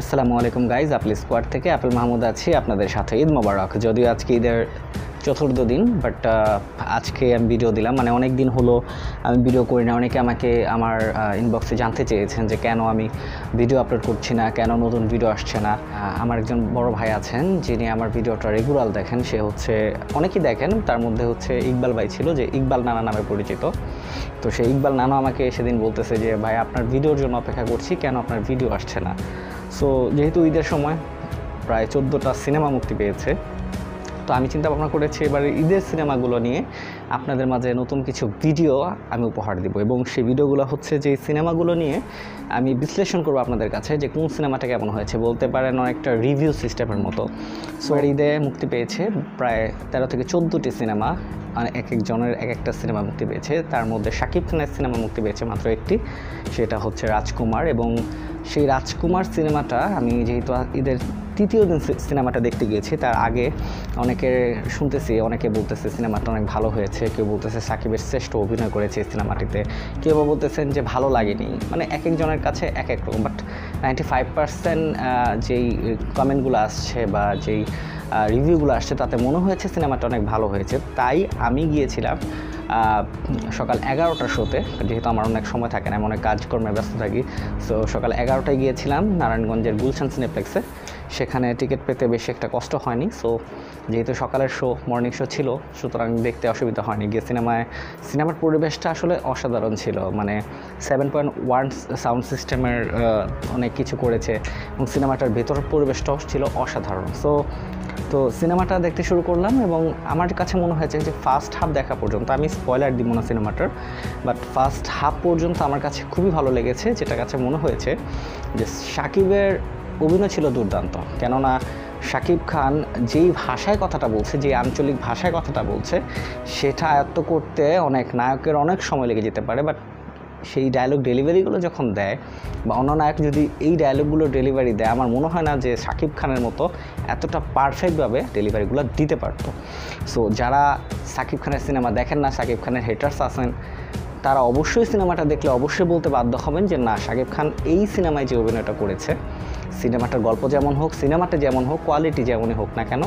আসসালামু আলাইকুম guys, apple squad থেকে আপেল মাহমুদ আছি আপনাদের সাথে। ঈদ মোবারক। যদিও আজকে ঈদের চতুর্থ দিন, বাট আজকে আমি ভিডিও দিলাম। মানে অনেক দিন হলো আমি ভিডিও করি না। অনেকে আমাকে আমার ইনবক্সে জানতে চেয়েছেন যে কেন আমি ভিডিও আপলোড করছি না, কেন নতুন ভিডিও আসছে না। আমার একজন বড় ভাই আছেন যিনি আমার ভিডিওটা রেগুলার দেখেন। সে হচ্ছে অনেকেই দেখেন, তার মধ্যে হচ্ছে ইকবাল ভাই ছিল, যে ইকবাল নানা নামে পরিচিত। তো সেই ইকবাল নানা আমাকে সেদিন বলতেছে যে ভাই, আপনার ভিডিওর জন্য অপেক্ষা করছি, কেন আপনার ভিডিও আসছে না। সো যেহেতু ঈদের সময় প্রায় 14টা সিনেমা মুক্তি পেয়েছে, তো আমি চিন্তা ভাবনা করেছি এবারে ঈদের সিনেমাগুলো নিয়ে আপনাদের মাঝে নতুন কিছু ভিডিও আমি উপহার দিব। এবং সেই ভিডিওগুলো হচ্ছে যে সিনেমাগুলো নিয়ে আমি বিশ্লেষণ করবো আপনাদের কাছে যে কোন সিনেমাটা কেমন হয়েছে, বলতে পারেন অনেকটা রিভিউ সিস্টেমের মতো। সো ঈদে মুক্তি পেয়েছে প্রায় 13 থেকে 14টি সিনেমা। এক একজনের এক একটা সিনেমা মুক্তি পেয়েছে। তার মধ্যে শাকিব খানের সিনেমা মুক্তি পেয়েছে মাত্র একটি, সেটা হচ্ছে রাজকুমার। এবং সেই রাজকুমার সিনেমাটা আমি যেহেতু ঈদের তৃতীয় দিন সিনেমাটা দেখতে গিয়েছি, তার আগে অনেকে শুনতেছি, অনেকে বলতেছে সিনেমাটা অনেক ভালো হয়েছে, কেউ বলতেছে সাকিবের শ্রেষ্ঠ অভিনয় করেছে এই সিনেমাটিতে, কেউ বলতেছেন যে ভালো লাগেনি। মানে এক একজনের কাছে এক এক রকম। বাট 95% যেই কমেন্টগুলো আসছে বা যেই রিভিউগুলো আসছে তাতে মনে হয়েছে সিনেমাটা অনেক ভালো হয়েছে। তাই আমি গিয়েছিলাম সকাল 11টার শোতে, যেহেতু আমার অনেক সময় থাকে না, আমি অনেক কাজকর্মে ব্যস্ত থাকি। সো সকাল 11টায় গিয়েছিলাম নারায়ণগঞ্জের গুলশান সিনেপ্লেক্সে। সেখানে টিকিট পেতে বেশি একটা কষ্ট হয়নি। সো যেহেতু সকালের শো, মর্নিং শো ছিল, সুতরাং দেখতে অসুবিধা হয়নি। গিয়ে সিনেমার পরিবেশটা আসলে অসাধারণ ছিল। মানে 7.1 সাউন্ড সিস্টেমের অনেক কিছু করেছে এবং সিনেমাটার ভেতর পরিবেশটাও ছিল অসাধারণ। তো সিনেমাটা দেখতে শুরু করলাম এবং আমার কাছে মনে হয়েছে যে ফার্স্ট হাফ দেখা পর্যন্ত, আমি স্পয়লার দিব না সিনেমাটার, বাট ফার্স্ট হাফ পর্যন্ত আমার কাছে খুবই ভালো লেগেছে। যেটা কাছে মনে হয়েছে যে সাকিবের অভিনয় ছিল দুর্দান্ত। কেননা শাকিব খান যেই ভাষায় কথাটা বলছে, যে আঞ্চলিক ভাষায় কথাটা বলছে, সেটা আয়ত্ত করতে অনেক নায়কের অনেক সময় লেগে যেতে পারে। বাট সেই ডায়লগ ডেলিভারিগুলো যখন দেয় বা অন্য নায়ক যদি এই ডায়লগগুলো ডেলিভারি দেয়, আমার মনে হয় না যে শাকিব খানের মতো এতটা পারফেক্টভাবে ডেলিভারিগুলো দিতে পারতো। সো যারা শাকিব খানের সিনেমা দেখেন না, শাকিব খানের হেটার্স আছেন, তারা অবশ্যই সিনেমাটা দেখলে অবশ্যই বলতে বাধ্য হবেন যে না, শাকিব খান এই সিনেমায় যে অভিনয়টা করেছে, সিনেমাটার গল্প যেমন হোক, সিনেমাটা যেমন হোক, কোয়ালিটি যেমনই হোক না কেন,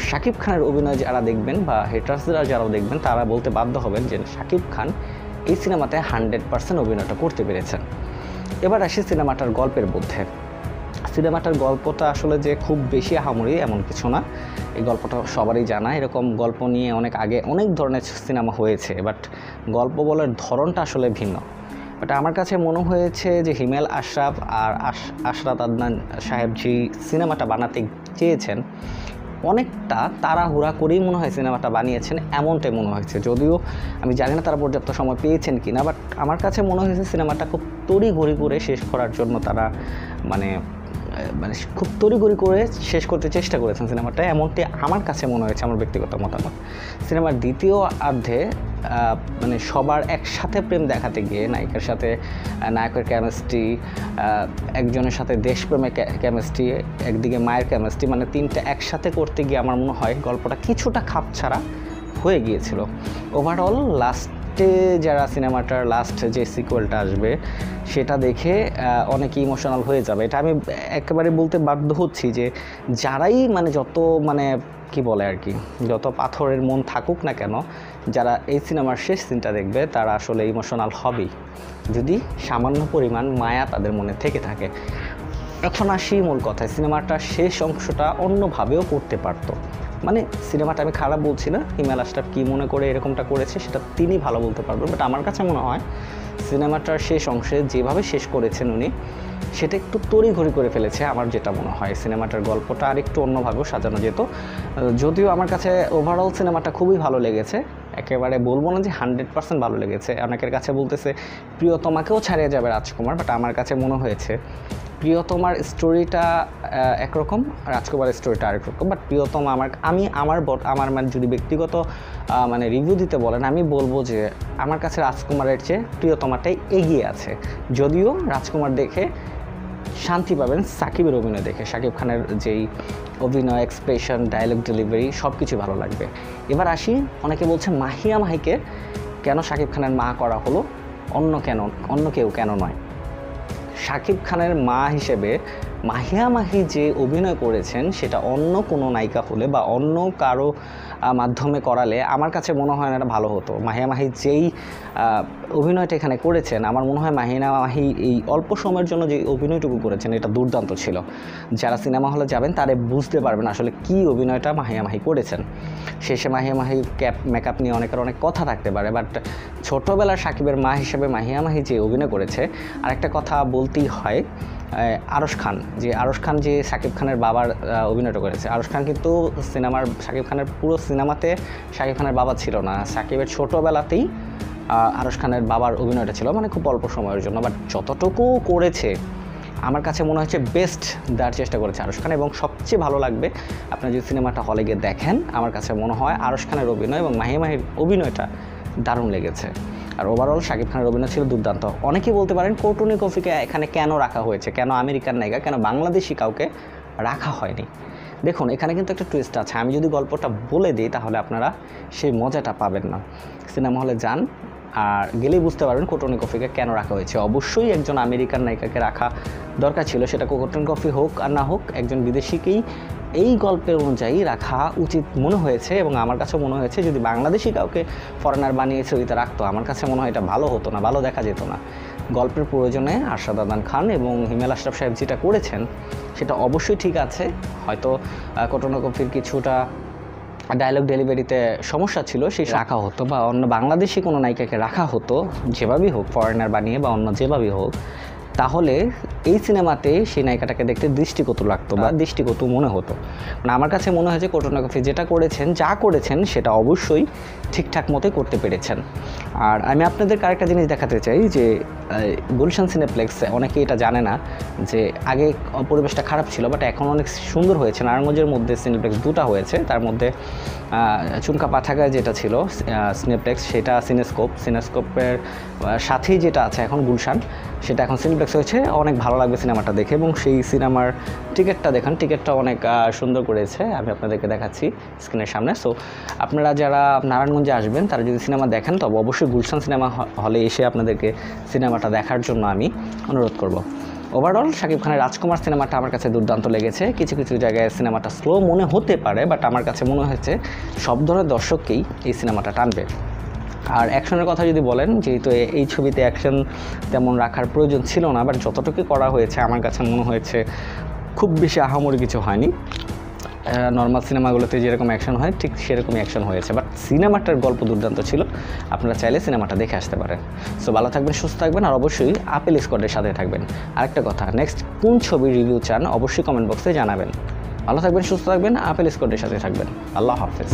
শাকিব খানের অভিনয় যারা দেখবেন বা হেটার্সরা যারাও দেখবেন, তারা বলতে বাধ্য হবেন যে শাকিব খান এই সিনেমাতে 100% অভিনয়টা করতে পেরেছেন। এবার আসি সিনেমাটার গল্পের মধ্যে। সিনেমাটার গল্পটা আসলে যে খুব বেশি আহামরি এমন কিছু না। এই গল্পটা সবারই জানা। এরকম গল্প নিয়ে অনেক আগে অনেক ধরনের সিনেমা হয়েছে, বাট গল্প বলার ধরনটা আসলে ভিন্ন। বাট আমার কাছে মনে হয়েছে যে হিমেল আশরাফ আর আশরাত আদনান সাহেব যে সিনেমাটা বানাতে চেয়েছেন, অনেকটা তাড়াহুড়া করেই মনে হয় সিনেমাটা বানিয়েছেন, এমনটাই মনে হয়েছে। যদিও আমি জানি না তারা পর্যাপ্ত সময় পেয়েছেন কি না, বাট আমার কাছে মনে হয়েছে সিনেমাটা খুব তড়িঘড়ি করে শেষ করার জন্য তারা মানে খুব তড়িঘড়ি করে শেষ করতে চেষ্টা করেছেন সিনেমাটা, এমনটি আমার কাছে মনে হয়েছে, আমার ব্যক্তিগত মতামত। সিনেমার দ্বিতীয় অর্ধে মানে সবার একসাথে প্রেম দেখাতে গিয়ে, নায়িকার সাথে নায়কের কেমিস্ট্রি, একজনের সাথে দেশপ্রেমের কেমিস্ট্রি, একদিকে মায়ের কেমিস্ট্রি, মানে তিনটা একসাথে করতে গিয়ে আমার মনে হয় গল্পটা কিছুটা খাপছাড়া হয়ে গিয়েছিল। ওভারঅল লাস্টে যারা সিনেমাটার লাস্ট যে সিকুয়েলটা আসবে সেটা দেখে অনেকে ইমোশনাল হয়ে যাবে। এটা আমি একেবারে বলতে বাধ্য হচ্ছি যে যারাই মানে যত মানে কি বলে আর কি, যত পাথরের মন থাকুক না কেন, যারা এই সিনেমার শেষ সিনটা দেখবে তারা আসলে ইমোশনাল হবেই, যদি সামান্য পরিমাণ মায়া তাদের মনে থেকে থাকে। এখন আসি মূল কথায়, সিনেমাটার শেষ অংশটা অন্যভাবেও করতে পারতো। মানে সিনেমাটা আমি খারাপ বলছি না, হিমেল আশরাফ কী মনে করে এরকমটা করেছে সেটা তিনি ভালো বলতে পারবেন। বাট আমার কাছে মনে হয় সিনেমাটার শেষ অংশে যেভাবে শেষ করেছেন উনি, সেটা একটু তড়িঘড়ি করে ফেলেছে। আমার যেটা মনে হয় সিনেমাটার গল্পটা আর একটু অন্যভাবেও সাজানো যেত। যদিও আমার কাছে ওভারঅল সিনেমাটা খুবই ভালো লেগেছে, একেবারে বলবো না যে 100% ভালো লেগেছে। অনেকের কাছে বলতেছে প্রিয়তমাকেও ছাড়িয়ে যাবে রাজকুমার, বাট আমার কাছে মনে হয়েছে প্রিয়তমার স্টোরিটা একরকম, রাজকুমারের স্টোরিটা আরেক রকম। বাট প্রিয়তমা আমার মানে যদি ব্যক্তিগত মানে রিভিউ দিতে বলেন, আমি বলবো যে আমার কাছে রাজকুমারের চেয়ে প্রিয়তমাটাই এগিয়ে আছে। যদিও রাজকুমার দেখে শান্তি পাবেন সাকিবের অভিনয় দেখে, শাকিব খানের যেই অভিনয়, এক্সপ্রেশন, ডায়লগ ডেলিভারি সব কিছু ভালো লাগবে। এবার আসি, অনেকে বলছে মাহিয়া মাহিকে কেন শাকিব খানের মা করা হলো, অন্য কেউ কেন নয়। শাকিব খানের মা হিসেবে মাহিয়া মাহি যে অভিনয় করেছেন সেটা অন্য কোনো নায়িকা হলে বা অন্য কারো মাধ্যমে করালে আমার কাছে মনে হয় না এটা ভালো হতো। মাহিয়া মাহি যেই অভিনয়টা এখানে করেছেন, আমার মনে হয় মাহিয়া মাহি এই অল্প সময়ের জন্য যে অভিনয়টুকু করেছেন এটা দুর্দান্ত ছিল। যারা সিনেমা হলে যাবেন তারা বুঝতে পারবেন আসলে কি অভিনয়টা মাহিয়া মাহি করেছেন। শেষে মাহিয়া মাহি মেকআপ নিয়ে অনেকের অনেক কথা থাকতে পারে, বাট ছোটোবেলার সাকিবের মা হিসেবে মাহিয়া মাহি যে অভিনয় করেছে, আরেকটা কথা বলতেই হয়, আরশ খান যে সাকিব খানের বাবার অভিনয়টা করেছে। আরশ খান কিন্তু সাকিব খানের পুরো সিনেমাতে সাকিব খানের বাবা ছিল না, সাকিবের ছোটোবেলাতেই আরশ খানের বাবার অভিনয়টা ছিল, মানে খুব অল্প সময়ের জন্য, বাট যতটুকু করেছে আমার কাছে মনে হচ্ছে বেস্ট দেওয়ার চেষ্টা করেছে আরশ খান। এবং সবচেয়ে ভালো লাগবে আপনারা যদি সিনেমাটা হলে গিয়ে দেখেন, আমার কাছে মনে হয় আরশ খানের অভিনয় এবং মাহিয়া মাহির অভিনয়টা দারুণ লেগেছে। আর ওভারঅল শাকিব খানের অভিনয় ছিল দুর্দান্ত। অনেকেই বলতে পারেন কৌটুনি কফিকে এখানে কেন রাখা হয়েছে, কেন আমেরিকান নায়িকা, কেন বাংলাদেশি কাউকে রাখা হয়নি। দেখুন এখানে কিন্তু একটা টুইস্ট আছে, আমি যদি গল্পটা বলে দিই তাহলে আপনারা সেই মজাটা পাবেন না। সিনেমা হলে যান আর গেলেই বুঝতে পারবেন কৌটুনি কফিকে কেন রাখা হয়েছে। অবশ্যই একজন আমেরিকান নায়িকাকে রাখা দরকার ছিল, সেটা কৌটুনি কফি হোক আর না হোক, একজন বিদেশিকেই এই গল্পের অনুযায়ী রাখা উচিত মনে হয়েছে। এবং আমার কাছে মনে হয়েছে যদি বাংলাদেশি কাউকে ফরেনার বানিয়ে ছবিতে রাখতো, আমার কাছে মনে হয় এটা ভালো হতো না, ভালো দেখা যেত না। গল্পের প্রয়োজনে আরশাদ আদনান খান এবং হিমেল আশরাফ সাহেব যেটা করেছেন সেটা অবশ্যই ঠিক আছে। হয়তো কৌটুনি কফির কিছুটা ডায়লগ ডেলিভারিতে সমস্যা ছিল, সেই রাখা হতো, বা অন্য বাংলাদেশি কোনো নায়িকাকে রাখা হতো, যেভাবেই হোক, ফরেনার বানিয়ে বা অন্য যেভাবেই হোক, তাহলে এই সিনেমাতে সেই নায়িকাটাকে দেখতে দৃষ্টিকটু লাগতো বা দৃষ্টিকটু মনে হতো। মানে আমার কাছে মনে হয়েছে কৌটুনি কফি যেটা করেছেন, যা করেছেন সেটা অবশ্যই ঠিকঠাক মতোই করতে পেরেছেন। আর আমি আপনাদেরকে আরেকটা জিনিস দেখাতে চাই যে গুলশান সিনেপ্লেক্স, অনেকে এটা জানে না যে আগে পরিবেশটা খারাপ ছিল, বাট এখন অনেক সুন্দর হয়েছে। নারায়ণগঞ্জের মধ্যে সিনেপ্লেক্স দুটা হয়েছে, তার মধ্যে চুনকা পাঠাগায় যেটা ছিল সিনেপ্লেক্স, সেটা সিনেস্কোপের সাথেই যেটা আছে এখন গুলশান, সেটা এখন সিনেপ্লেক্স হয়েছে। অনেক ভালো লাগবে সিনেমাটা দেখে, এবং সেই সিনেমার টিকিটটা দেখান, টিকিটটা অনেক সুন্দর করেছে, আমি আপনাদেরকে দেখাচ্ছি স্ক্রিনের সামনে। সো আপনারা যারা নারায়ণগঞ্জে আসবেন তারা যদি সিনেমা দেখেন তবে অবশ্যই গুলশান সিনেমা হলে এসে আপনাদেরকে সিনেমাটা দেখার জন্য আমি অনুরোধ করব। ওভারঅল শাকিব খানের রাজকুমার সিনেমাটা আমার কাছে দুর্দান্ত লেগেছে। কিছু কিছু জায়গায় সিনেমাটা স্লো মনে হতে পারে, বাট আমার কাছে মনে হয়েছে সব ধরনের দর্শককেই এই সিনেমাটা টানবে। আর অ্যাকশনের কথা যদি বলেন, যেহেতু এই ছবিতে অ্যাকশন তেমন রাখার প্রয়োজন ছিল না, বাট যতটুকু করা হয়েছে আমার কাছে মনে হয়েছে খুব বেশি আহামরি কিছু হয়নি। নর্মাল সিনেমাগুলোতে যেরকম অ্যাকশন হয় ঠিক সেরকমই অ্যাকশন হয়েছে, বাট সিনেমাটার গল্প দুর্দান্ত ছিল। আপনারা চাইলে সিনেমাটা দেখে আসতে পারেন। সো ভালো থাকবেন, সুস্থ থাকবেন, আর অবশ্যই আপেল স্কোয়াডের সাথে থাকবেন। আরেকটা কথা, নেক্সট কোন ছবির রিভিউ চান অবশ্যই কমেন্ট বক্সে জানাবেন। ভালো থাকবেন, সুস্থ থাকবেন, আপেল স্কোয়াডের সাথে থাকবেন। আল্লাহ হাফেজ।